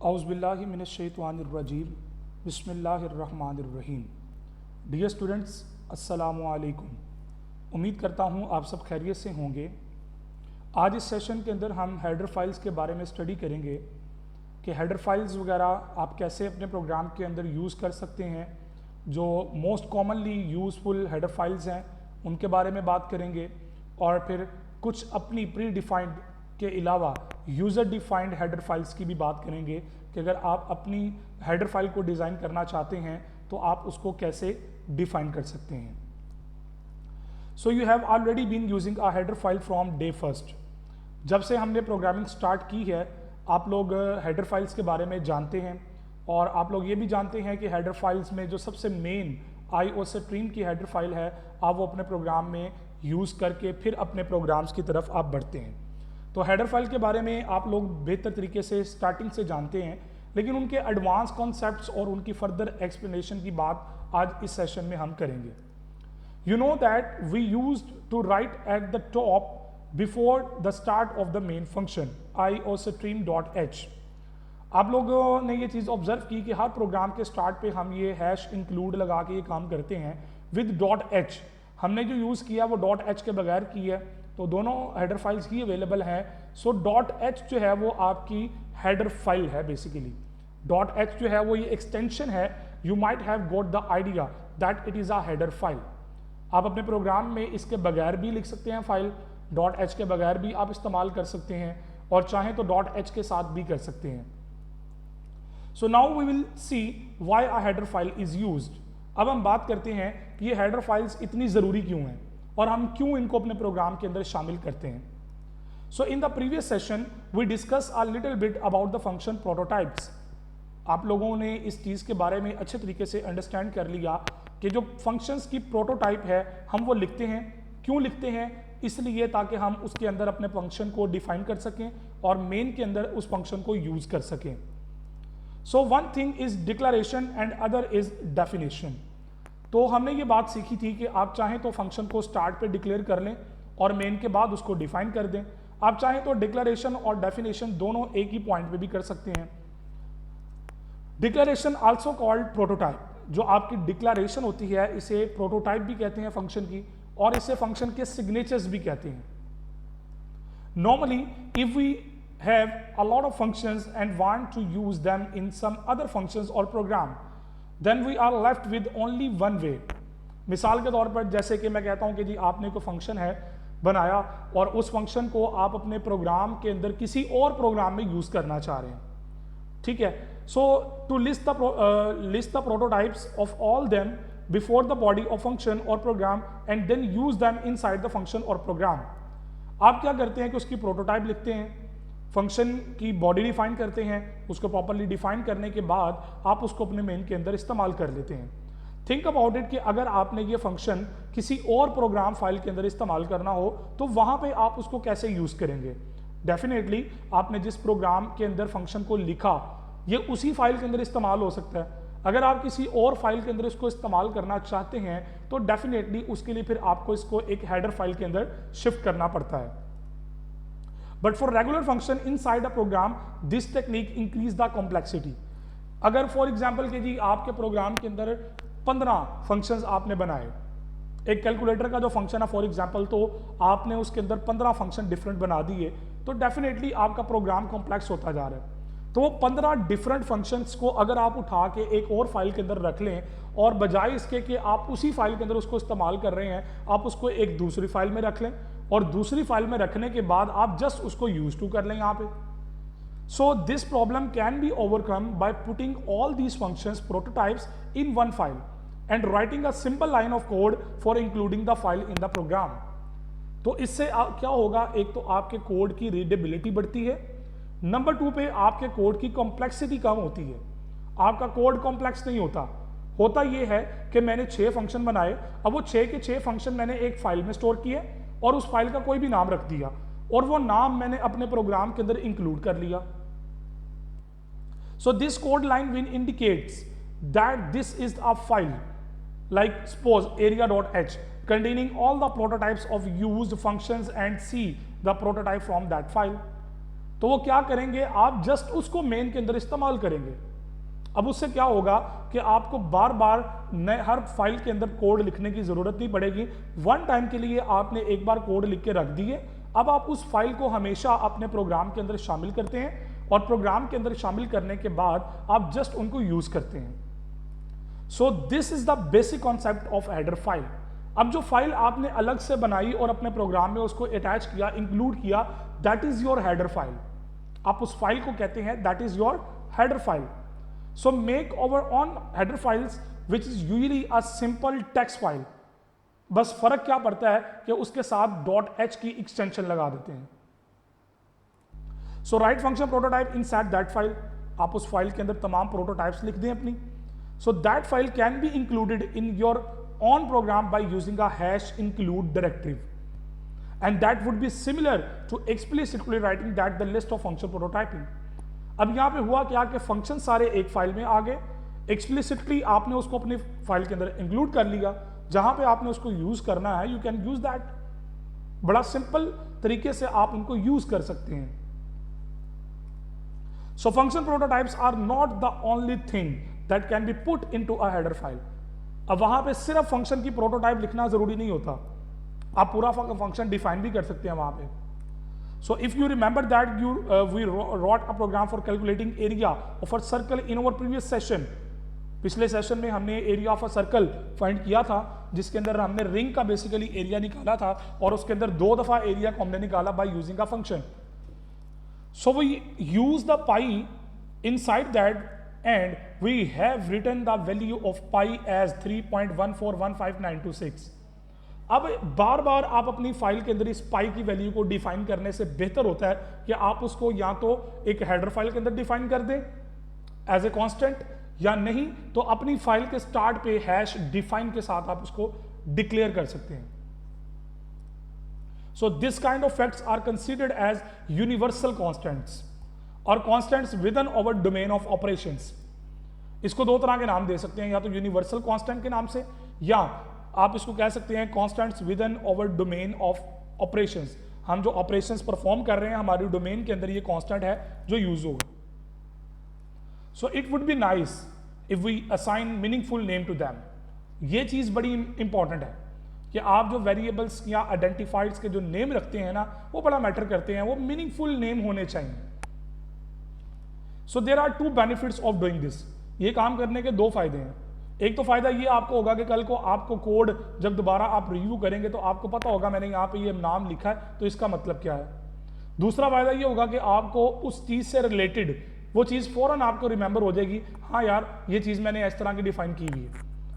औज़ुबिल्लाहि मिनश्शैतानिर्रजीम बिस्मिल्लाहिर्रहमानिर्रहीम। Dear students, अस्सलामु अलैकुम। उम्मीद करता हूँ आप सब खैरियत से होंगे। आज इस सेशन के अंदर हम हेडर फाइल्स के बारे में स्टडी करेंगे कि हेडर फाइल्स वगैरह आप कैसे अपने प्रोग्राम के अंदर यूज़ कर सकते हैं। जो most commonly useful header files हैं उनके बारे में बात करेंगे और फिर कुछ अपनी प्री डिफाइंड के अलावा यूज़र डिफाइंड हेडर फाइल्स की भी बात करेंगे कि अगर आप अपनी हेडर फाइल को डिज़ाइन करना चाहते हैं तो आप उसको कैसे डिफाइन कर सकते हैं। So you have already been using a header file from day first. जब से हमने प्रोग्रामिंग स्टार्ट की है आप लोग हेडर फाइल्स के बारे में जानते हैं और आप लोग ये भी जानते हैं कि हेडर फाइल्स में जो सबसे मेन IOStream की हेडर फाइल है आप वो अपने प्रोग्राम में यूज़ करके फिर अपने प्रोग्राम्स की तरफ आप बढ़ते हैं। तो हेडर फाइल के बारे में आप लोग बेहतर तरीके से स्टार्टिंग से जानते हैं, लेकिन उनके एडवांस कॉन्सेप्ट्स और उनकी फर्दर एक्सप्लेनेशन की बात आज इस सेशन में हम करेंगे। You know that we used to write at the top before the start of the main function IOStream.h। आप लोगों ने ये चीज़ ऑब्जर्व की कि हर प्रोग्राम के स्टार्ट पे हम ये हैश इंक्लूड लगा के ये काम करते हैं विद .h। हमने जो यूज़ किया वो .h के बगैर की है, तो दोनों हेडर फाइल्स ही अवेलेबल हैं। सो .h जो है वो आपकी हेडर फाइल है बेसिकली। .h जो है वो ये एक्सटेंशन है। You might have got the idea that it is a header file. आप अपने प्रोग्राम में इसके बगैर भी लिख सकते हैं फाइल, .h के बगैर भी आप इस्तेमाल कर सकते हैं और चाहें तो .h के साथ भी कर सकते हैं। So now we will see why a header file is used. अब हम बात करते हैं कि ये हेडर फाइल्स इतनी ज़रूरी क्यों हैं और हम क्यों इनको अपने प्रोग्राम के अंदर शामिल करते हैं। So in the previous session we discuss a little bit about the function prototypes. आप लोगों ने इस चीज़ के बारे में अच्छे तरीके से अंडरस्टैंड कर लिया कि जो फंक्शंस की प्रोटोटाइप है हम वो लिखते हैं। क्यों लिखते हैं? इसलिए ताकि हम उसके अंदर अपने फंक्शन को डिफाइन कर सकें और मेन के अंदर उस फंक्शन को यूज़ कर सकें। So one thing is declaration and other is definition. तो हमने ये बात सीखी थी कि आप चाहें तो फंक्शन को स्टार्ट पे डिक्लेयर कर लें और मेन के बाद उसको डिफाइन कर दें। आप चाहें तो डिक्लेरेशन और डेफिनेशन दोनों एक ही पॉइंट पे भी कर सकते हैं। Declaration also called prototype. जो आपकी डिक्लेरेशन होती है इसे प्रोटोटाइप भी कहते हैं फंक्शन की, और इसे फंक्शन के सिग्नेचर्स भी कहते हैं। Normally if we have a lot of functions and want to use them in some other functions or program, then we are left with only one way। मिसाल के तौर पर जैसे कि मैं कहता हूं कि जी आपने कोई फंक्शन है बनाया और उस फंक्शन को आप अपने प्रोग्राम के अंदर किसी और प्रोग्राम में यूज करना चाह रहे हैं, ठीक है। So to list the prototypes of all them before the body of function और program and then use them inside the function और प्रोग्राम। आप क्या करते हैं कि उसकी प्रोटोटाइप लिखते हैं, फंक्शन की बॉडी डिफाइन करते हैं, उसको प्रॉपर्ली डिफाइन करने के बाद आप उसको अपने मेन के अंदर इस्तेमाल कर लेते हैं। थिंक अबाउट इट कि अगर आपने ये फंक्शन किसी और प्रोग्राम फाइल के अंदर इस्तेमाल करना हो तो वहां पे आप उसको कैसे यूज करेंगे। डेफिनेटली आपने जिस प्रोग्राम के अंदर फंक्शन को लिखा ये उसी फाइल के अंदर इस्तेमाल हो सकता है। अगर आप किसी और फाइल के अंदर इसको इस्तेमाल करना चाहते हैं तो डेफिनेटली उसके लिए फिर आपको इसको एक हेडर फाइल के अंदर शिफ्ट करना पड़ता है। But for regular function inside a program, this technique increase the complexity। अगर फॉर एग्जाम्पल के जी आपके प्रोग्राम के अंदर 15 फंक्शंस आपने बनाए, एक कैलकुलेटर का जो फंक्शन है फॉर एग्जाम्पल, तो आपने उसके अंदर 15 फंक्शन डिफरेंट बना दिए, तो डेफिनेटली आपका प्रोग्राम कॉम्प्लेक्स होता जा रहा है। तो वो 15 डिफरेंट फंक्शंस को अगर आप उठा के एक और फाइल के अंदर रख लें और बजाय इसके कि आप उसी फाइल के अंदर उसको इस्तेमाल कर रहे हैं, आप उसको एक दूसरी फाइल में रख लें और दूसरी फाइल में रखने के बाद आप जस्ट उसको यूज टू कर लें यहाँ पे। So this problem can be overcome by putting all these functions prototypes in one file and writing a simple line of code for including the file in the program. तो इससे क्या होगा, एक तो आपके कोड की रीडेबिलिटी बढ़ती है, नंबर 2 पे आपके कोड की कॉम्प्लेक्सिटी कम होती है। आपका कोड कॉम्प्लेक्स नहीं होता ये है कि मैंने 6 फंक्शन बनाए, अब वो 6 के 6 फंक्शन मैंने एक फाइल में स्टोर किए और उस फाइल का कोई भी नाम रख दिया और वो नाम मैंने अपने प्रोग्राम के अंदर इंक्लूड कर लिया। So this code line win indicates that this is a file like suppose area.h containing all the prototypes of used functions and see the prototype from that file। तो वो क्या करेंगे, आप जस्ट उसको मेन के अंदर इस्तेमाल करेंगे। अब उससे क्या होगा कि आपको बार बार हर फाइल के अंदर कोड लिखने की जरूरत नहीं पड़ेगी। वन टाइम के लिए आपने एक बार कोड लिख के रख दिए, अब आप उस फाइल को हमेशा अपने प्रोग्राम के अंदर शामिल करते हैं और प्रोग्राम के अंदर शामिल करने के बाद आप जस्ट उनको यूज करते हैं। So this is the basic concept of header file. अब जो फाइल आपने अलग से बनाई और अपने प्रोग्राम में उसको अटैच किया, इंक्लूड किया, that is your header file. आप उस फाइल को कहते हैं that is your header file. So make our own header files which is usually a simple text file। बस फर्क क्या पड़ता है कि उसके साथ .h की एक्सटेंशन लगा देते हैं। So write function prototype inside that file। आप उस फाइल के अंदर तमाम प्रोटोटाइप्स लिख दें अपनी। So that file can be included in your own program by using a #include directive and that would be similar to explicitly writing that the list of function prototyping। अब यहाँ पे हुआ क्या कि फंक्शन सारे एक फाइल में आ गए, एक्सप्लिसिटली आपने उसको अपनी फाइल के अंदर इंक्लूड कर लिया, जहां पे आपने उसको यूज करना है यू कैन यूज दैट। बड़ा सिंपल तरीके से आप उनको यूज कर सकते हैं। So function prototypes are not the only thing that can be put into a header file. अब वहां पे सिर्फ फंक्शन की प्रोटोटाइप लिखना जरूरी नहीं होता, आप पूरा फंक्शन डिफाइन भी कर सकते हैं वहां पे। So if you remember that we wrote a program for calculating area of a circle in our previous session। पिछले सेशन में हमने area of a circle find किया था, जिसके अंदर हमने रिंग का बेसिकली एरिया निकाला था और उसके अंदर 2 दफा एरिया को हमने निकाला by using a function. So we use the pi inside that and we have written the value of pi as 3.1415926। अब बार बार आप अपनी फाइल के अंदर इस पाई की वैल्यू को डिफाइन करने से बेहतर होता है कि आप उसको या तो एक हेडर फाइल के अंदर डिफाइन कर दें एज ए कांस्टेंट, या नहीं तो अपनी फाइल के स्टार्ट पे #डिफाइन के साथ आप उसको डिक्लेयर कर सकते हैं। So this kind of facts are considered as universal constants और constants within our domain of operations. इसको 2 तरह के नाम दे सकते हैं, या तो यूनिवर्सल कांस्टेंट के नाम से, या आप इसको कह सकते हैं constants within our domain of operations. हम जो ऑपरेशंस परफॉर्म कर रहे हैं हमारी डोमेन के अंदर ये कांस्टेंट है जो यूज होगा। So it would be nice if we assign meaningful name to them. ये चीज बड़ी इंपॉर्टेंट है कि आप जो वेरिएबल्स या आइडेंटिफाइड्स के जो नेम रखते हैं ना, वो बड़ा मैटर करते हैं, वो मीनिंगफुल नेम होने चाहिए। So there are 2 benefits of doing this. ये काम करने के 2 फायदे हैं। एक तो फायदा ये आपको होगा कि कल को आपको कोड जब दोबारा आप रिव्यू करेंगे तो आपको पता होगा मैंने यहाँ पे ये नाम लिखा है तो इसका मतलब क्या है। दूसरा फायदा ये होगा कि आपको उस चीज से रिलेटेड वो चीज फौरन आपको रिमेंबर हो जाएगी, हाँ यार ये चीज मैंने इस तरह की डिफाइन की हुई है,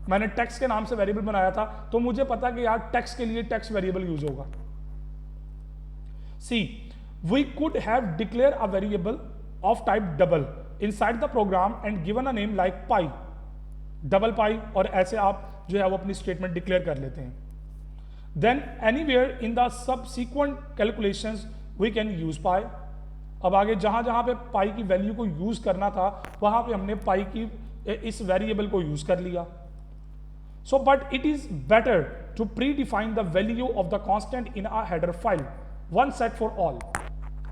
मैंने टेक्स्ट के नाम से वेरिएबल बनाया था तो मुझे पता कि यार टेक्स्ट के लिए टेक्स्ट वेरिएबल यूज होगा। See we could have declare a variable of type double inside the program and given a name like pi, double pi, और ऐसे आप जो है वो अपनी स्टेटमेंट डिक्लेयर कर लेते हैं। Then anywhere in the subsequent calculations we can use pi. अब आगे जहां जहां पे पाई की वैल्यू को यूज करना था वहां पे हमने पाई की इस वेरिएबल को यूज कर लिया। So but it is better to predefine the value of the constant in a header file one set for all.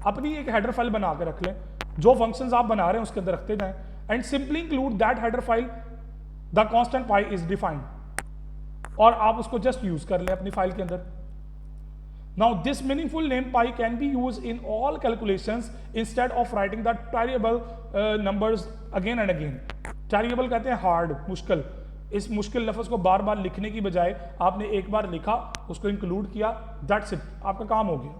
अपनी एक हेडर फाइल बना के रख लें, जो फंक्शंस आप बना रहे हैं उसके अंदर रखते जाएं and simply include that header file the constant pi is defined, और आप उसको जस्ट यूज कर लें अपनी फाइल के अंदर। Now this meaningful name pi can be use in all calculations instead of writing the terrible numbers again and again. Terrible कहते हैं हार्ड, मुश्किल। इस मुश्किल लफ्ज को बार बार लिखने की बजाय आपने एक बार लिखा, उसको इंक्लूड किया, दैट्स इट, आपका काम हो गया।